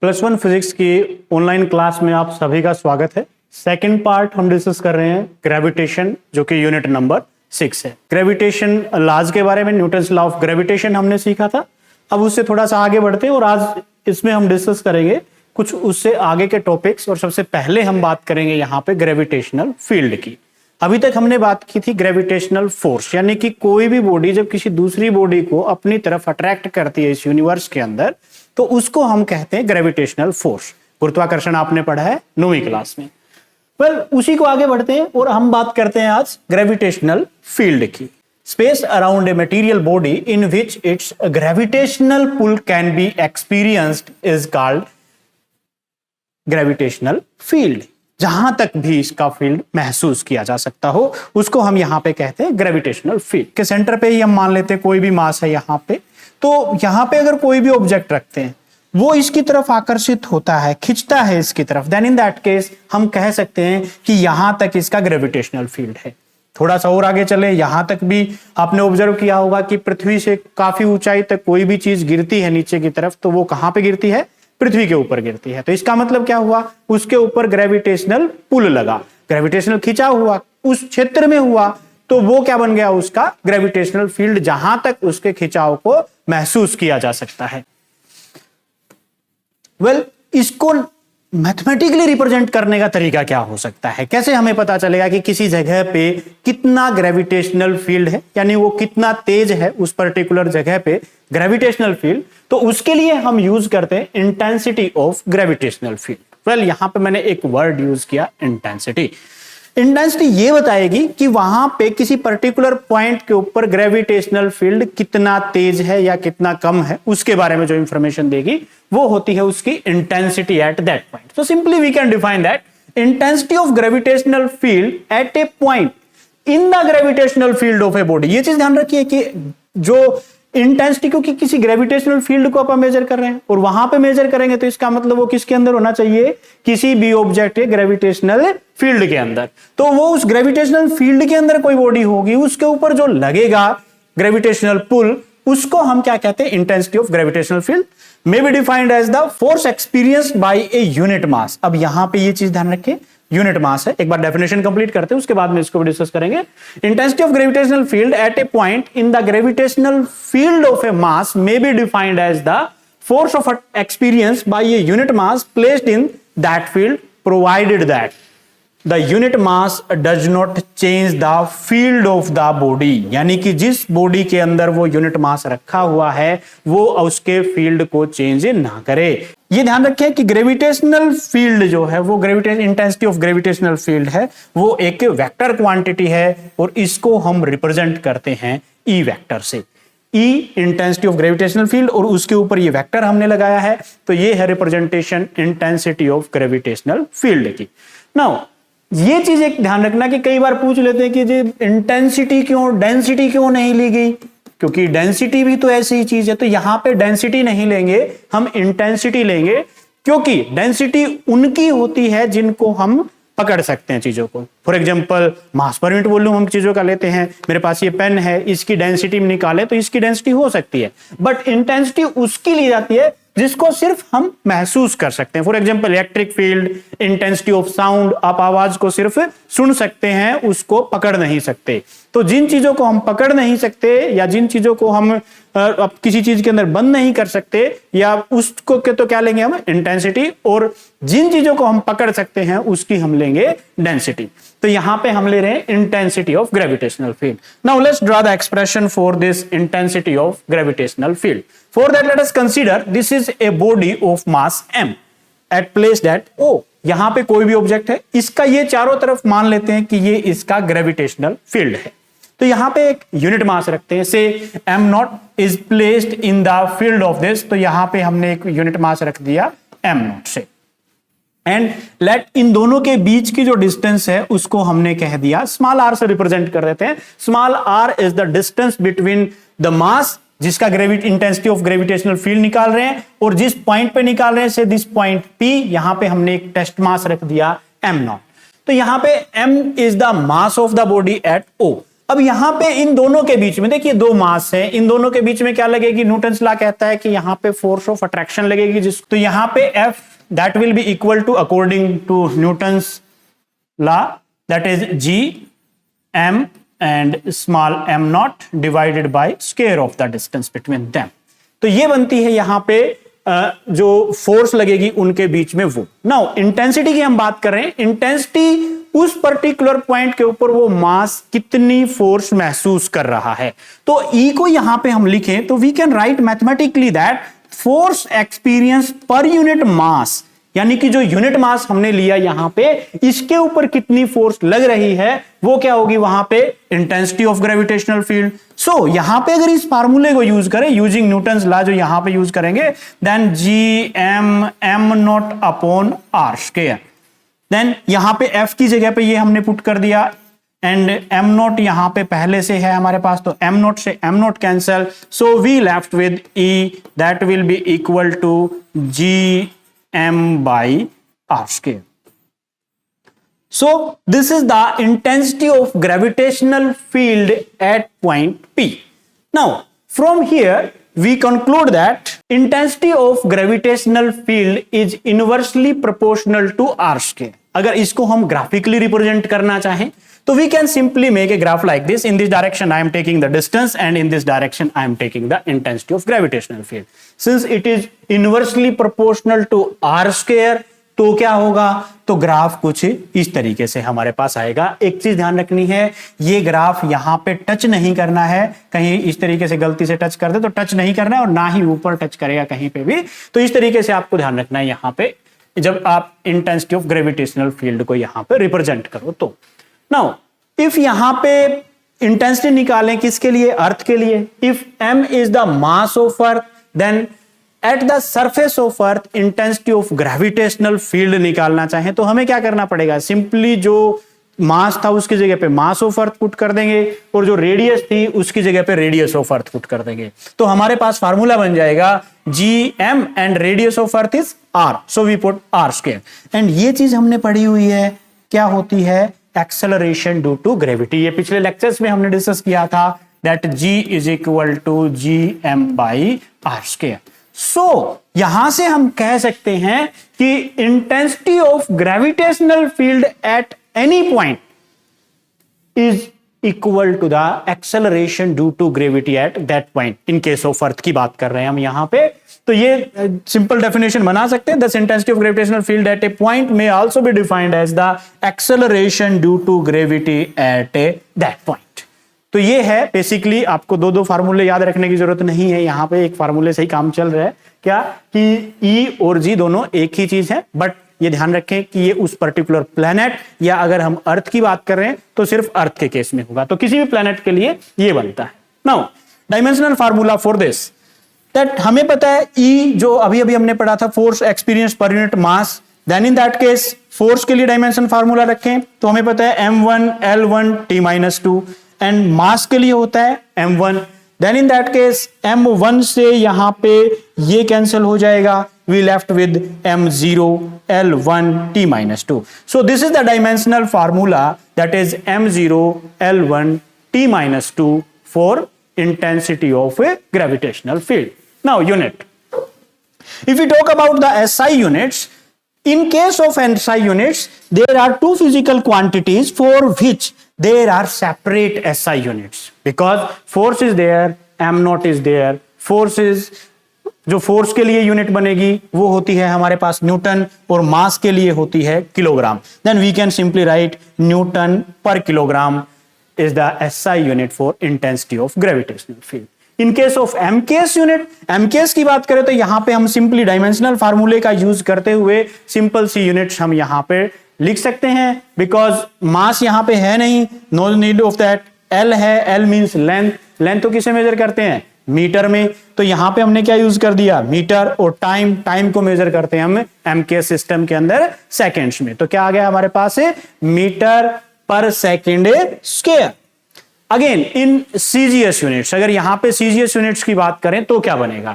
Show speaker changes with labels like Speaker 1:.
Speaker 1: +1 physics की online class में आप सभी का स्वागत है। सेकंड पार्ट हम डिस्कस कर रहे हैं ग्रेविटेशन, जो कि यूनिट नंबर 6 है। ग्रेविटेशन लॉज के बारे में, न्यूटन्स लॉ ऑफ ग्रेविटेशन हमने सीखा था। अब उससे थोड़ा सा आगे बढ़ते हैं और आज इसमें हम डिस्कस करेंगे कुछ उससे आगे के टॉपिक्स। और सबसे पहले हम बात करेंगे यहाँ पे ग्रेविटेशनल फील्ड की। अभी तक हमने बात की थी ग्रेविटेशनल फोर्स, यानी कि कोई भी बॉडी जब किसी दूसरी बॉडी को अपनी तरफ अट्रैक्ट करती है इस यूनिवर्स के अंदर, तो उसको हम कहते हैं ग्रेविटेशनल फोर्स। गुरुत्वाकर्षण आपने पढ़ा है 9वीं क्लास में। उसी को आगे बढ़ते हैं और हम बात करते हैं आज ग्रेविटेशनल फील्ड की। Space around a material body in which its gravitational pull can be experienced is called gravitational field. जहां तक भी इसका फील्ड महसूस किया जा सकता हो उसको हम यहां पे कहते हैं ग्रेविटेशनल फील्ड। के सेंटर पे ही हम मान लेते हैं कोई भी मास है यहां पे, तो यहां पे अगर कोई भी ऑब्जेक्ट रखते हैं वो इसकी तरफ आकर्षित होता है, खिंचता है इसकी तरफ, देन इन दैट केस हम कह सकते हैं कि यहां तक इसका ग्रेविटेशनल फील्ड है। थोड़ा सा और आगे चले, यहां तक भी आपने ऑब्जर्व किया होगा कि पृथ्वी से काफी ऊंचाई तक कोई भी चीज गिरती है नीचे की तरफ, तो वो कहां पे गिरती है? पृथ्वी के ऊपर गिरती है। तो इसका मतलब क्या हुआ? उसके ऊपर ग्रेविटेशनल पुल लगा, ग्रेविटेशनल खिंचाव हुआ, उस क्षेत्र में हुआ, तो वो क्या बन गया? उसका ग्रेविटेशनल फील्ड, जहां तक उसके खिंचाव को महसूस किया जा सकता है। इसको मैथमेटिकली रिप्रेजेंट करने का तरीका क्या हो सकता है? कैसे हमें पता चलेगा कि किसी जगह पे कितना ग्रेविटेशनल फील्ड है, यानी वो कितना तेज है उस पर्टिकुलर जगह पे ग्रेविटेशनल फील्ड? तो उसके लिए हम यूज करते हैं इंटेंसिटी ऑफ ग्रेविटेशनल फील्ड। यहां पे मैंने एक वर्ड यूज किया, इंटेंसिटी। इंटेंसिटी ये बताएगी कि वहां पे किसी पर्टिकुलर पॉइंट के ऊपर ग्रेविटेशनल फील्ड कितना तेज है या कितना कम है, उसके बारे में जो इंफॉर्मेशन देगी वो होती है उसकी intensity at that point. So simply we can define that intensity of gravitational field at a point in the gravitational field of a body. ये चीज ध्यान रखिए कि जो इंटेंसिटी, क्योंकि किसी ग्रेविटेशनल फील्ड को आप मेजर कर रहे हैं और वहां पे मेजर करेंगे तो इसका मतलब वो किसके अंदर होना चाहिए? किसी भी ऑब्जेक्ट के ग्रेविटेशनल फील्ड के अंदर। तो वो उस ग्रेविटेशनल फील्ड के अंदर कोई बॉडी होगी, उसके ऊपर जो लगेगा ग्रेविटेशनल पुल, उसको हम क्या कहते हैं? Intensity of gravitational field may be defined as the force experienced by a unit mass। अब यहां पे ये चीज ध्यान रखें, यूनिट मास है। एक बार डेफिनेशन कंप्लीट करते हैं, उसके बाद में इसको भी डिस्कस करेंगे। Intensity of gravitational field at a point in the gravitational field of a mass may be defined as the force of experience by a unit mass placed in that field provided that the unit mass does not change the field of the body. यानी कि जिस body के अंदर वो unit mass रखा हुआ है वो उसके फील्ड को चेंज ना करे। ये ध्यान रखें कि ग्रेविटेशनल फील्ड जो है वो इंटेंसिटी ऑफ ग्रेविटेशनल फील्ड है, वो एक वेक्टर क्वांटिटी है और इसको हम रिप्रेजेंट करते हैं ई वेक्टर से। ई इंटेंसिटी ऑफ ग्रेविटेशनल फील्ड और उसके ऊपर ये वेक्टर हमने लगाया है, तो ये है representation intensity of gravitational field की। नाउ ये चीज एक ध्यान रखना कि कई बार पूछ लेते हैं कि जी इंटेंसिटी क्यों, डेंसिटी क्यों नहीं ली गई? क्योंकि डेंसिटी भी तो ऐसी ही चीज है। तो यहां पे डेंसिटी नहीं लेंगे, हम इंटेंसिटी लेंगे, क्योंकि डेंसिटी उनकी होती है जिनको हम पकड़ सकते हैं चीजों को। For example mass per unit volume हम चीजों का लेते हैं। मेरे पास ये पेन है, इसकी डेंसिटी में निकाले तो इसकी डेंसिटी हो सकती है, बट इंटेंसिटी उसकी ली जाती है जिसको सिर्फ हम महसूस कर सकते हैं। For example electric field, intensity of sound, आप आवाज को सिर्फ सुन सकते हैं, उसको पकड़ नहीं सकते। तो जिन चीजों को हम पकड़ नहीं सकते या जिन चीजों को हम अब किसी चीज के अंदर बंद नहीं कर सकते या उसको तो क्या लेंगे हम? इंटेंसिटी। और जिन चीजों को हम पकड़ सकते हैं उसकी हम लेंगे डेंसिटी। तो यहां पे हम ले रहे हैं intensity of gravitational field. Now let's draw the expression for this intensity of gravitational field. For that let us consider this is a body of mass m at place at O। यहां पे कोई भी object है, इसका ये चारों तरफ मान लेते हैं कि ये इसका ग्रेविटेशनल फील्ड है। तो यहां पे एक यूनिट मास रखते हैं, से m0 is placed in the field of this. तो यहां पे हमने एक यूनिट मास रख दिया m0 से, एंड लेट इन दोनों के बीच की जो डिस्टेंस है उसको हमने कह दिया स्मॉल r से रिप्रेजेंट कर देते हैं। Small r is the distance between the mass जिसका इंटेंसिटी ऑफ ग्रेविटेशनल फील्ड निकाल रहे हैं और जिस पॉइंट पे निकाल रहे हैं से दिस पॉइंट P। यहां पे हमने एक टेस्ट मास रख दिया m0। तो यहां पे m is the mass of the body at O। अब यहां पे इन दोनों के बीच में देखिए दो मास है, इन दोनों के बीच में क्या लगेगी, न्यूटन्स लॉ कहता है कि यहां पे फोर्स ऑफ अट्रैक्शन लगेगी, जिस तो यहां पे F that will be equal to according to Newton's law that is G M and small m not divided by square of the distance between them. तो ये बनती है यहां पे जो फोर्स लगेगी उनके बीच में वो। नाउ इंटेंसिटी की हम बात कर रहे हैं, इंटेंसिटी उस पर्टिकुलर पॉइंट के ऊपर वो मास कितनी फोर्स महसूस कर रहा है। तो E को यहां पे हम लिखें तो we can write mathematically that force experience per unit mass, यानी कि जो यूनिट मास हमने लिया यहां पे, इसके ऊपर कितनी फोर्स लग रही है वो क्या होगी वहां पे, इंटेंसिटी ऑफ ग्रेविटेशनल फील्ड। सो यहां पे अगर इस फार्मूले को यूज करें यूजिंग न्यूटन्स लॉ जो यहां पे यूज करेंगे, then G M M not upon R square, then यहां पे F की जगह पे ये हमने पुट कर दिया एंड m नॉट यहां पे पहले से है हमारे पास, तो m नॉट से m not cancel, so we left with E that will be equal to G m by r square. So this is the intensity of gravitational field at point P. Now from here we conclude that intensity of gravitational field is inversely proportional to r square. अगर इसको हम graphically represent करना चाहें तो we can simply make a graph like this. In this direction I am taking the distance and in this direction I am taking the intensity of gravitational field. Since it is inversely proportional to r square, तो क्या होगा, तो graph कुछ इस तरीके से हमारे पास आएगा। एक चीज ध्यान रखनी है, ये ग्राफ यहां पे टच नहीं करना है, कहीं इस तरीके से गलती से टच कर दे तो टच नहीं करना है और ना ही ऊपर टच करेगा कहीं पे भी। तो इस तरीके से आपको ध्यान रखना है यहां पे जब आप इंटेंसिटी ऑफ ग्रेविटेशनल फील्ड को यहां पे रिप्रेजेंट करो। तो नाउ इफ यहां पे इंटेंसिटी निकालें किसके लिए, अर्थ के लिए, if m is the mass of earth then at the surface of earth intensity of gravitational field निकालना चाहें तो हमें क्या करना पड़ेगा, सिंपली जो मास था उसकी जगह पे मास ऑफ अर्थ पुट कर देंगे और जो रेडियस थी उसकी जगह पे रेडियस ऑफ अर्थ पुट कर देंगे। तो हमारे पास फार्मूला बन जाएगा G M and radius of earth is r, so we put r square. And ये चीज हमने पढ़ी हुई है, क्या होती है, एक्सेलरेशन ड्यू टू ग्रेविटी। ये पिछले लेक्चर्स में हमने डिस्कस किया था that g is equal to G M by R square. So यहां से हम कह सकते हैं कि intensity of gravitational field at any point is equal to the acceleration due to gravity at that point. In case of earth की बात कर रहे हैं हम यहां पे, तो ये सिंपल डेफिनेशन बना सकते हैं, the intensity of gravitational field at a point may also be defined as the acceleration due to gravity at a that point. तो ये है बेसिकली, आपको दो दो फार्मूले याद रखने की जरूरत नहीं है, यहां पे एक फार्मूले से ही काम चल रहा है, क्या कि E और G दोनों एक ही चीज है, बट ये ध्यान रखें कि ये उस पर्टिकुलर प्लेनेट या अगर हम अर्थ की बात कर रहे हैं तो सिर्फ अर्थ के केस में होगा, तो किसी भी प्लेनेट के लिए ये बनता है। Now dimensional formula for this that हमें पता है E जो अभी अभी हमने पढ़ा था, force experience per unit mass, then in that case force के लिए डायमेंशन फार्मूला रखें तो हमें पता है m1 L1 T-2 and mass के लिए होता है m1, then in that case m1 से यहां पे ये कैंसिल हो जाएगा, we left with m0 L1 T-2। So this is the dimensional formula that is m0 L1 T-2 for intensity of a gravitational field. Now unit, if we talk about the SI units, in case of SI units there are two physical quantities for which there are separate SI units, because force is there, m naught is there, force is, जो force के लिए unit बनेगी वो होती है हमारे पास Newton और मास के लिए होती है kilogram. Then we can simply write newton per kilogram is the SI unit for intensity of gravitational field. In case of MKS unit, MKS की बात करें तो यहां पे हम सिंपली डायमेंशनल फार्मूले का यूज करते हुए सिंपल सी यूनिट्स हम यहां पे लिख सकते हैं, बिकॉज मास यहां पे है नहीं, no need of that, L है, L मींस लेंथ, लेंथ तो किसे मेजर करते हैं, मीटर में, तो यहां पे हमने क्या यूज कर दिया, मीटर, और टाइम, टाइम को मेजर करते हैं हम MKS सिस्टम के अंदर सेकेंड्स में, तो क्या आ गया हमारे पास है मीटर पर second square. Again in CGS units, अगर यहां पे सीजीएस यूनिट्स की बात करें तो क्या बनेगा,